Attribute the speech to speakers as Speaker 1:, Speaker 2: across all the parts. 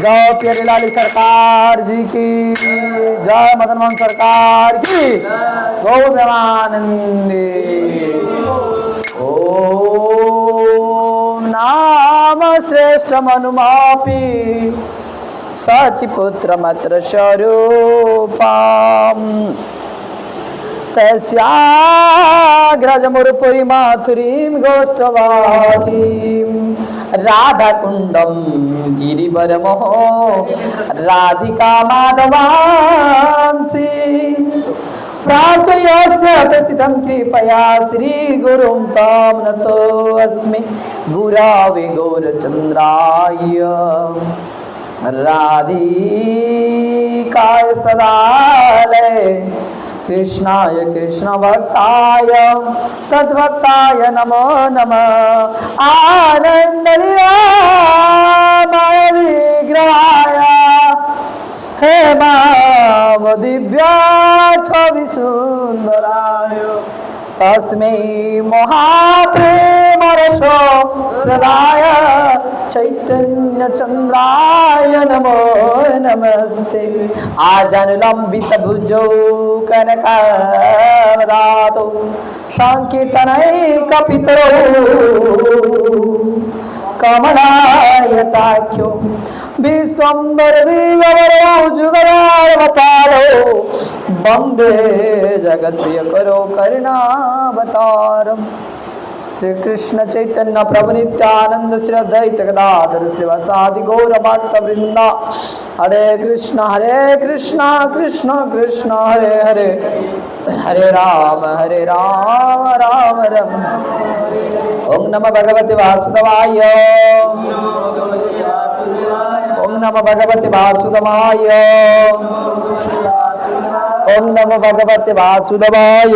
Speaker 1: जय प्यारे लाली सरकार जी की जय, मदन मोहन सरकार की गौ ब्रह्मानंदी। ओम नाम श्रेष्ठ मनुमापी सचिपुत्रमत्र स्वरूपम तस्याग्रजमुरुपुरी माथुरीं गोष्ठवाटीं राधाकुण्डं गिरिवरमोह राधिका माधवांसि प्रार्थयस्य प्रतितं कृपया श्रीगुरुं तं नतोऽस्मि गुरवे गौरचन्द्राय राधिकास्तदालये कृष्णाय कृष्णभक्ताय तद्भक्ताय नमो नमः। आनन्दलीलामयविग्रहाय हेमावदिव्या छविसुन्दराय तस्मै महाप्रेमरसो प्रदाय चैतन्यचन्द्राय नमो नमस्ते। आजनुलम्बितभुजौ कनकावदातौ सङ्कीर्तनैकपितरौ कमलायताख्यो विश्वम्भरदिगवरौ जुगदावतारौ वन्दे जगत्प्रियकरो करुणावतारम्। श्री कृष्ण चैतन्य प्रभु नित्यानंद श्री अद्वैत गदाधर श्रीवासादि गौर भक्त वृंदा। हरे कृष्ण कृष्ण कृष्ण हरे हरे, हरे राम राम राम। ओम नमः भगवते वासुदेवाय, ओम नमः भगवते वासुदेवाय, ओम नमः भगवते वासुदेवाय।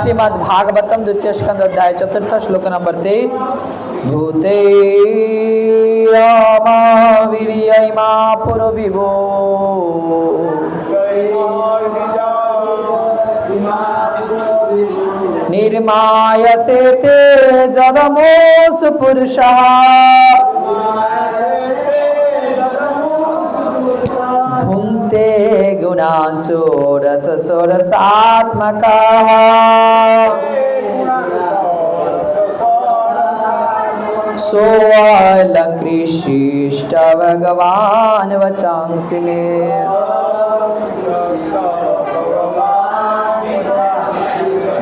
Speaker 1: श्रीमद् भागवतम द्वितीय स्कंद अध्याय 4 श्लोक नंबर 23। भूते रामा वीर्यमा पुरविभो निर्मायसे ते जदमोस पुरुषः भुङ्क्ते गुणान् षोडशात्मकः सोऽलङ्कृष्ट भगवान् वचांसि मे।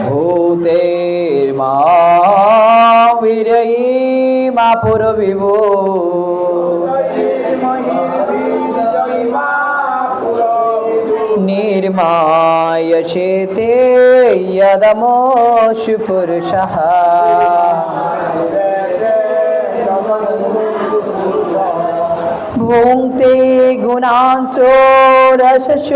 Speaker 1: भूतेर्मा वीर्यमा पुरविभो निर्मायशेते यदमोषु पुरुषः भुङ्क्ते गुणान् षोडशात्मकः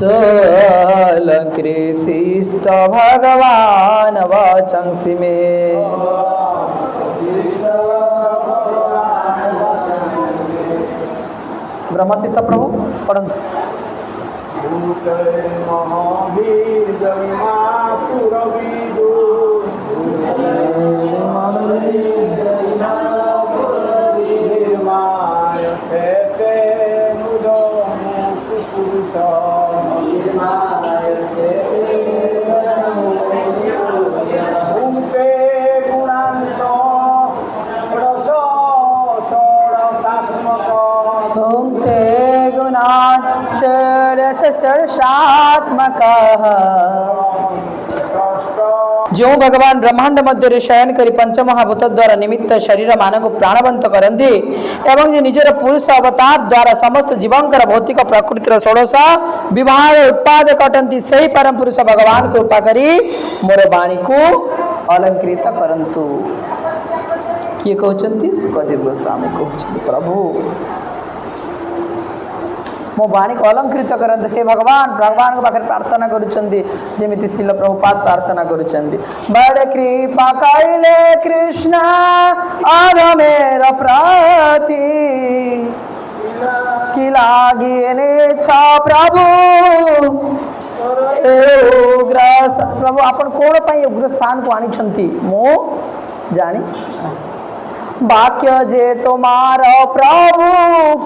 Speaker 1: सलंकृशिस्त भगवान वचंसि मे। ब्रह्मतीर्थ प्रभु पढ़ंतु। जो भगवान ब्रह्मांड मध्य शयन करी पंचमहाभूत द्वारा निमित्त शरीर मान को प्राणवंत करती एवं निजर पुरुष अवतार द्वारा समस्त जीवंकर भौतिक प्रकृति षोड़श विभाग उत्पादक अटंती से परम पुरुष भगवान कृपा करी मोर वाणी को अलंकृत करंतु। किए कहते सुखदेव गोस्वामी कहते प्रभु मो वाणी को अलंकृत करते हे भगवान भगवान को पाखे प्रार्थना करुँच शिल प्रभुपाद प्रार्थना करुँच बड़े कृपा कैले कृष्ण अधमेर प्रति कि लागिने छा प्रभु उग्र प्रभु आपण कौन पाई उग्र स्थान को आनी मो जानी वाक्य जे तुम्हार प्रभु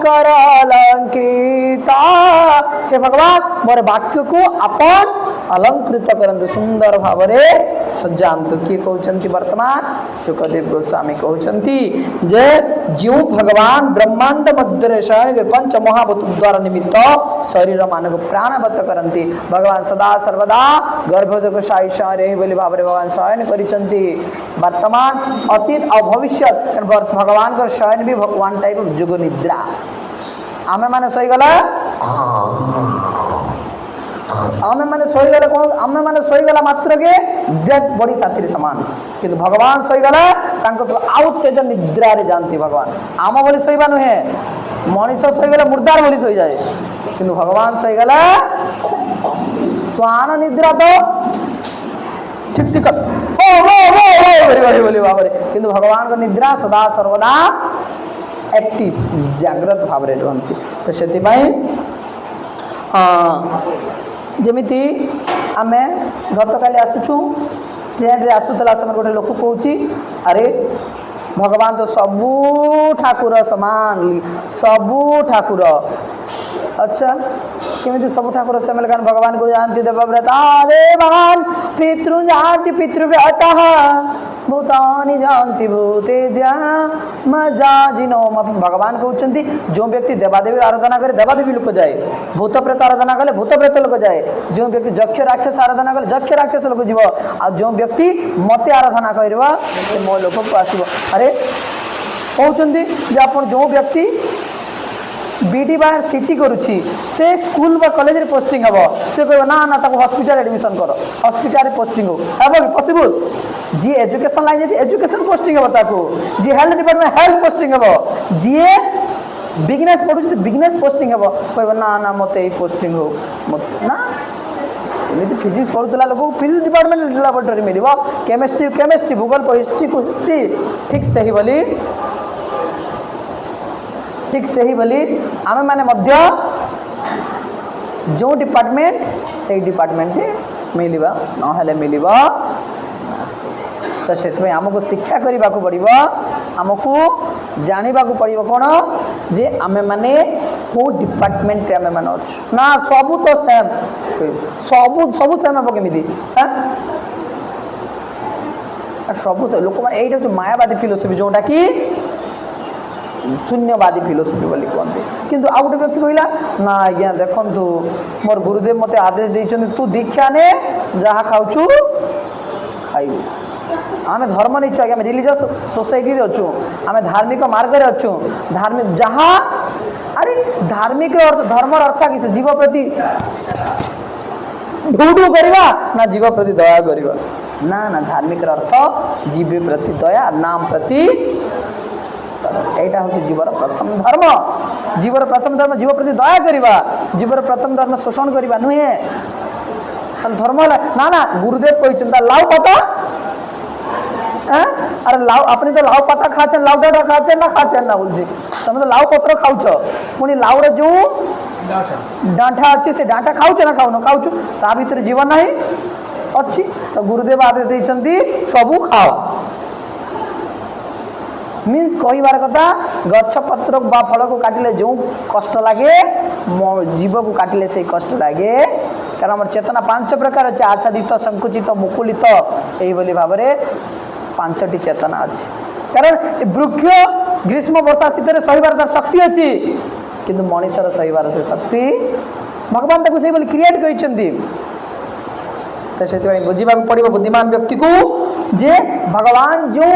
Speaker 1: कर अलंकृता हे भगवान मोर वाक्य को अपन अलंकृत करंतु सुंदर भाव रे सजांतु। किए कहते वर्तमान सुखदेव गोस्वामी कहते जे जो भगवान ब्रह्मांड मध्य शयन पंच महाभूत द्वारा निमित्त शरीर मान को प्राणवत करती भगवान सदा सर्वदा गर्भोदक साई बोली भाव भगवान शयन करिसंती वर्तमान अतीत और भविष्य भगवान का शयन भी भगवान टाइप जुग निद्रा आमे माने सोईगला आमे माने सोईगला कौन आमे माने सोईगला मात्र के डेथ बॉडी साथी समान किंतु भगवान सोईगला तांको तो आउ तेज निद्रा रे जानती भगवान आम बोली सोईबा नुहे मनीष सोईगला मुर्दार बोली सोई जाए किंतु भगवान सोईगला स्वान निद्रा तो ठीक ठीक बोली भाव किंतु भगवान का निद्रा सदा सर्वदा एक्टिव जाग्रत भाव रुहति तो से जमीती आम गत काली आसुचु ट्रेन रे आसुला समय गोटे लोक कौची अरे भगवान तो सबू ठाकुर समान सबू ठाकुर अच्छा केमी सब ठाकुर से भगवान को जानती देवव्रता रे भगवान पितृ जानती पितृव्रत भूतानि जानती भूते भगवान कहते जो व्यक्ति देवादेवी आराधना करे देवादेवी लोक जाए भूत प्रेत आराधना कले भूत प्रेत लोक जाए जो व्यक्ति यक्ष राक्षस आराधना कले यक्ष राक्षस लोक जीव आ जो व्यक्ति मते आराधना कर मो लोक को आसो अरे कहते जो व्यक्ति बीडी बाहर सीटी करुच्ची से स्कूल बा कॉलेज रे पोस्टिंग हबो से कहबो ना ना ताको हॉस्पिटल एडमिशन करो हॉस्पिटल रे पोस्टिंग हो हबो पॉसिबल जी एजुकेशन लाइन जे एजुकेशन पोस्टिंग हबो ताको जी हेल्थ डिपार्टमेंट हेल्थ पोस्टिंग हबो जी बिजनेस पढु से बिजनेस पोस्टिंग हबो कहबो ना ना मते ए पोस्टिंग हो मते ना एमिति फिजिक्स पढुतला लोक फिजिक्स डिपार्टमेंट लैबोरेटरी मिलिबो केमिस्ट्री केमिस्ट्री भूगोल को हिस्ट्री को हिस्ट्री ठीक सही बोली ठीक से ही बोली आमे माने मध्य जो डिपार्टमेंट से डिपार्टमेंट मिलवा ना हेले मिलवा तो से आमको शिक्षा करने को पड़ो आमको जानवा को पड़ो कौन जे आमे माने को डिपार्टमेंट आमे माने अच्छु ना सबू तो सेम सबू सबू सेम हम केमी सबू लोक मैंने यही मायावादी फिलोसफी जोटा कि शून्यवादी फिलोसफी बोली कहते किंतु आउ गोटे व्यक्ति कहला ना आज्ञा देखु मोर गुरुदेव मत आदेश देते तू दीक्षा ने जहाँ खाऊ खाइबू आम धर्म नहीं आज्ञा रिलीजियस सोसाइटी अच्छु आम धार्मिक मार्ग में अच्छु धार्मिक जहाँ अरे धार्मिक अर्थ धर्म अर्थ किस जीव प्रति ढूढू करवा ना जीव प्रति दया करवा ना ना धार्मिक अर्थ जीव प्रति दया नाम प्रति यहाँ हूँ जीवर प्रथम धर्म। जीवर प्रथम धर्म जीव प्रति दया करवा, जीवर प्रथम धर्म शोषण करवा नुहे धर्म ना ना। गुरुदेव कहते लाउ पता अरे लाउ अपनी तो लाउ पता खाचे लाउ डाटा खाचे ना खाचे ना बोलছি तुम तो लाउ पत्र खाऊच पुणी लाउर जो डांठा अच्छी से डांठा खाऊच ना खाऊ खाऊच ता भीतर जीवन नहीं अच्छी तो गुरुदेव आदेश देइछंती सबू खाओ मीन्स कहबार कथा गछ पत्र बा फल को काटिले जो कष्ट लगे जीव को काटिले से कष्ट लगे कारण हमर चेतना पांच प्रकार अच्छे आच्छादित संकुचित मुकुलित यही भाव में पांचटी चेतना अच्छी कारण वृक्ष ग्रीष्म वर्षा शीत सहीबार शक्ति अच्छी किंतु मनीषर सहीबार से शक्ति भगवान ताको से क्रिएट करछंती तो से बुझा पड़ो बुद्धिमान व्यक्ति को जे भगवान जो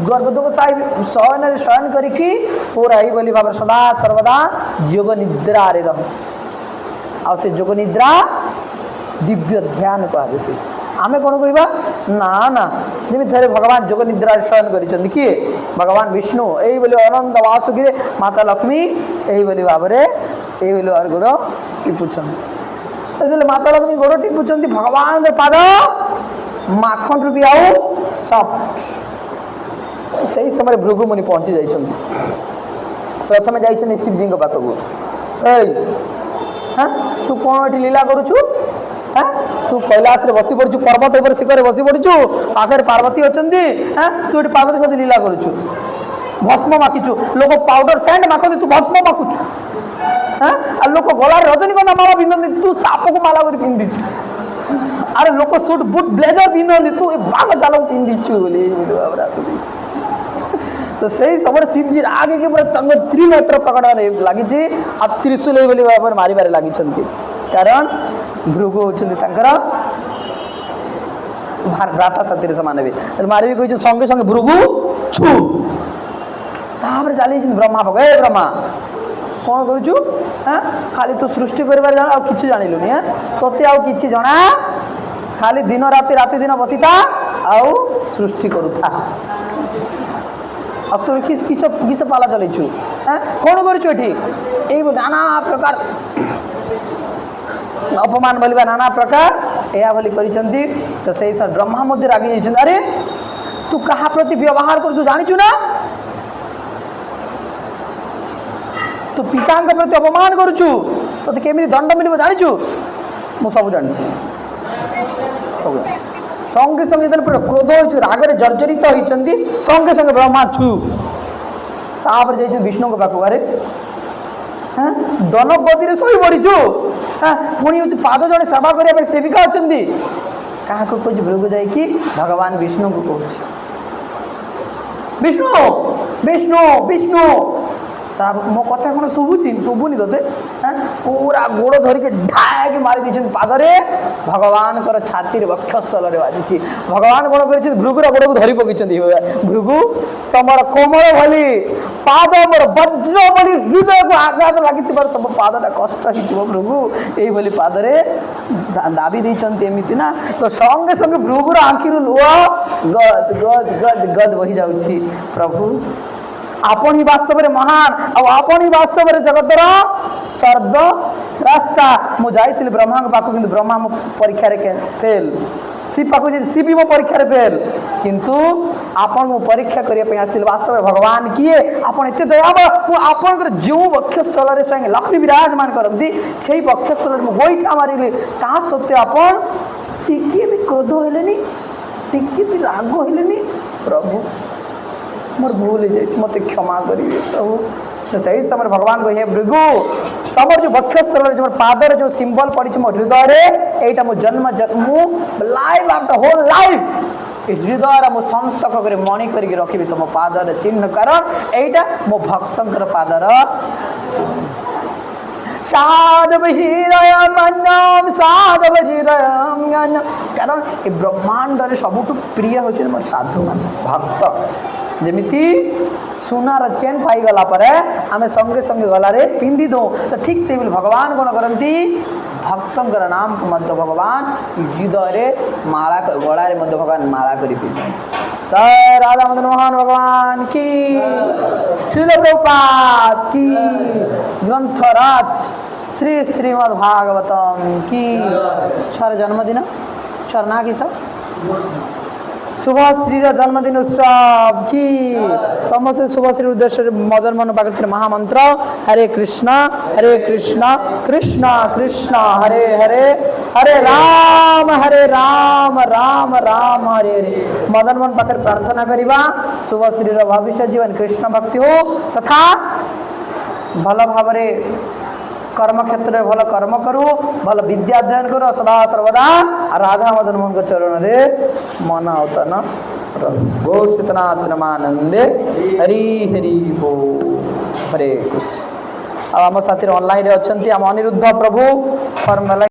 Speaker 1: गर्भदुख शयन शयन करी पूरा यही भाव सदा सर्वदा जोग निद्रा रे आ से जोग निद्रा दिव्य ध्यान कहुए आमे कौन कहवा ना ना जमी थे भगवान जोग निद्रा शयन कर किए भगवान विष्णु यही अनंत वासुकी माता लक्ष्मी यही भाव में यही गोड़ टिपुछन माता लक्ष्मी गोड़ टिपुछन भगवान पाद माखन रूपी आउ सफ्ट से समय भृगु मुनि पहुंची जाइछन प्रथम जाइछन शिवजी के पाखक हाँ तू कौन ये लीला करुचु हाँ तू कैलाश रे बसी पड़ू पर्वत ऊपर शिखर बसी पड़ू पाखे पार्वती अच्छी हाँ तू ये पार्वती सहित लीला करुचु भस्म माखिचु लोक पाउडर सैंड माखती तू भस्म माखुचु हाँ आ लोक गलार रजनीगंधा माला पिंधती तू साप को माला कर पिंधिचु अरे लोक सूट बुट ब्लेजर पिंधती तू बाघ चाल पिंधिचु तो सही समय शिवजी आगे के पूरा त्रिनेत्र प्रकट लगी त्रिशूल भाव में मारे लगी कारण भृगु होती भ्राता साथी सामान भी मारे कही संगे संगे भृगु छु चली ब्रह्मा भग ए ब्रह्मा कौन करुचु हाँ खाली तू सृष्टि कर कि जानलुनि हाँ तोते आउ कि जना खाली दिन राति राति दिन बसी था आउ सृष्टि करुथा अब तुम किस पाला चलु हाँ कौन करू नाना प्रकार अपमान बोलवा नाना प्रकार या बोली करिसंती तो सही सब ब्रह्मा मध्य रागी जाइछन अरे तू कहा प्रति व्यवहार कर तू जानिछु ना तू पिता के प्रति अपमान करुछु तो केमी दंड मिल जानिछु मु सब जानिछि संगे संगे क्रोध हो रागरे जर्जरित होती संगे संगे ब्रह्मा छु तापर जाइछु विष्णु के पाखु अरे हाँ डनक गति शोई पड़ीचु हाँ पुणी हूँ पाद जड़े सेवा करने सेविका अच्छा क्या कह भृगु जाकि भगवान विष्णु को कह विष्णु विष्णु विष्णु मो कथा कौन शुभुची शुभुनि ते हाँ पूरा गोड़ धरिक ढाक मारी दी पादरे भगवान छाती वक्षस्थल बाजी भगवान कौन कर भृगुर गोड़ को धरी पकई भृगु तुम कोमल भली पाद मोर वज्र भली हृदय को आघात लगी तुम पादटा कष्ट हो भृगु यही पादरे दाबी देमती ना तो संगे संगे भृगुर आखिर लुह गद गद गद गद बही जाऊँगी प्रभु आपण ही वास्तव में महान आपण ही वास्तव में जगतर सर्वश्रेष्ठा मु जाइली ब्रह्मा के पाख कि ब्रह्मा मो परीक्षा फेल सी पाख सी भी मो परीक्षा फेल किंतु आपण मो परीक्षा करने आसती वास्तव में भगवान किए आपण एत दयाव आपंकर जो वक्षस्थल स्वयं लक्ष्मी विराजमान करती से वक्षस्थल गोईठा मारे ता सत्वे आपण टिके भी क्रोध हेलेनी टिके भी राग हेलेनी प्रभु मोर भूल हो मत क्षमा करिए प्रभु तो सही समय भगवान को हे भृगु तुम जो वक्षस्थल जो पादर जो सिंबल पड़ी मो हृदय यहाँ मो जन्म जन्म लाइफ आफ्टर होल लाइफ हृदय मो संतक कर मणि कर रखी तुम पादर चिन्ह कारण यहाँ मो भक्तर पादर साधव हृदय मनम साधव हृदय कारण ये ब्रह्मांड सबुठ प्रिय होती मोर साधु मान भक्त जमीती सुनार चेन पाईगला आम संगे संगे गलारे पिंधि दो तो ठीक से भगवान कौन करती भक्तर नाम को मध्य भगवान हृदय माला गलारे भगवान माला कर पिंध जय राधा मदन मोहन भगवान की, श्रील प्रभुपाद की, ग्रंथराज श्री श्रीमद् भागवतम की। छर जन्मदिन छरना की सब शुभश्री जन्मदिन उत्सव की समस्त शुभश्री उद्देश्य मदन मोहन भागवत महामंत्र हरे कृष्णा कृष्णा कृष्णा हरे हरे, हरे राम राम राम हरे हरे। मदन मोहन पाखे प्रार्थना करिबा शुभश्री भविष्य जीवन कृष्ण भक्ति हो तथा भल भावरे कर्म क्षेत्र में भल कर्म करू, भल विद्या अध्ययन करू, सदा सर्वदा राधा मदन मोहन चरण रे मन अवतन गौर सीतनाथ नमानंदे हरि हरि बोल। हरे कृष्ण। अब आम साथी ऑनलाइन रे अछंती आम अनिरुद्ध प्रभु फॉर्म